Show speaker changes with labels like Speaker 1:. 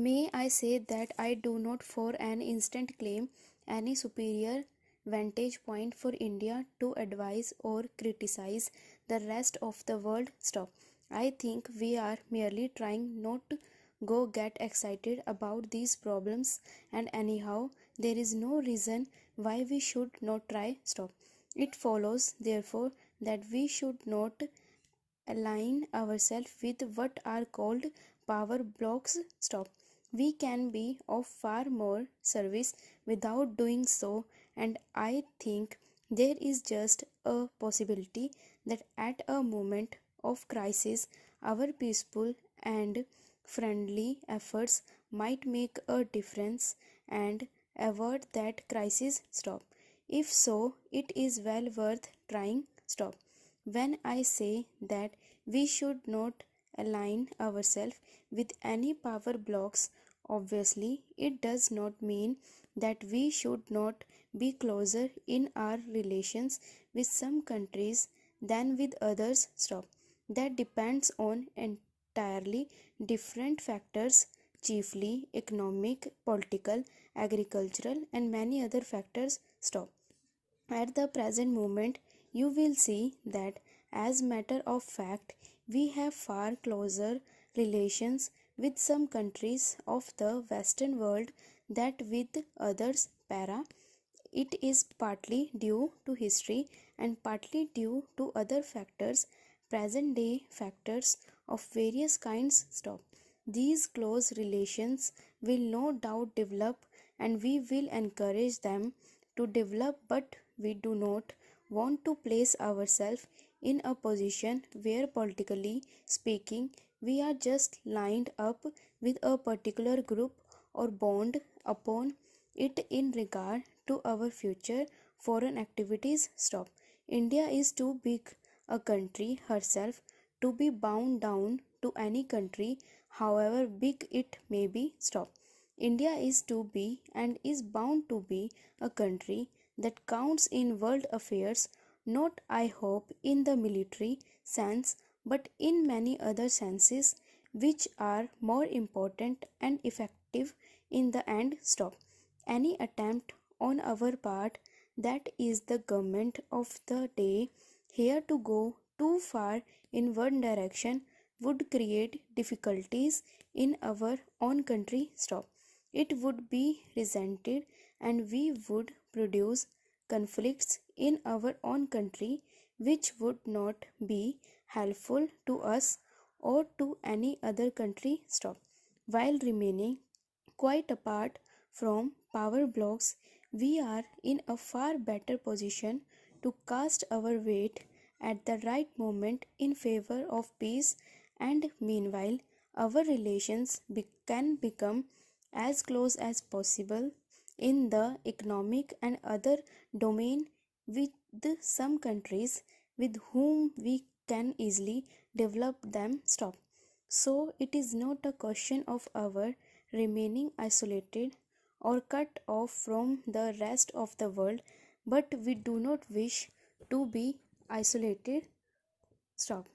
Speaker 1: May I say that I do not for an instant claim any superior vantage point for India to advise or criticize the rest of the world. Stop. I think we are merely trying not to go get excited about these problems, and anyhow, there is no reason why we should not try. Stop. It follows, therefore, that we should not align ourselves with what are called power blocks. Stop. We can be of far more service without doing so, and I think there is just a possibility that at a moment of crisis our peaceful and friendly efforts might make a difference and avert that crisis. Stop. If so, it is well worth trying. Stop. When I say that we should not align ourselves with any power blocks, obviously it does not mean that we should not be closer in our relations with some countries than with others. Stop. That depends on entirely different factors, chiefly economic, political, agricultural, and many other factors. Stop. At the present moment, you will see that, as matter of fact, we have far closer relations with some countries of the Western world than with others. Para. It is partly due to history and partly due to other factors, present day factors of various kinds. Stop. These close relations will no doubt develop, and we will encourage them to develop, but we do not want to place ourselves in a position where, politically speaking, we are just lined up with a particular group or bond upon it in regard to our future foreign activities. Stop. India is too big a country herself to be bound down to any country, however big it may be. Stop. India is to be and is bound to be a country that counts in world affairs, not, I hope, in the military sense, but in many other senses which are more important and effective in the end. Stop. Any attempt on our part, that is the government of the day, here to go too far in one direction would create difficulties in our own country. Stop. It would be resented, and we would produce conflicts in our own country which would not be helpful to us or to any other country. Stop. While remaining quite apart from power blocks, we are in a far better position to cast our weight at the right moment in favor of peace, and meanwhile, our relations can become as close as possible in the economic and other domain with some countries with whom we can easily develop them. Stop. So it is not a question of our remaining isolated or cut off from the rest of the world, but we do not wish to be isolated. Stop.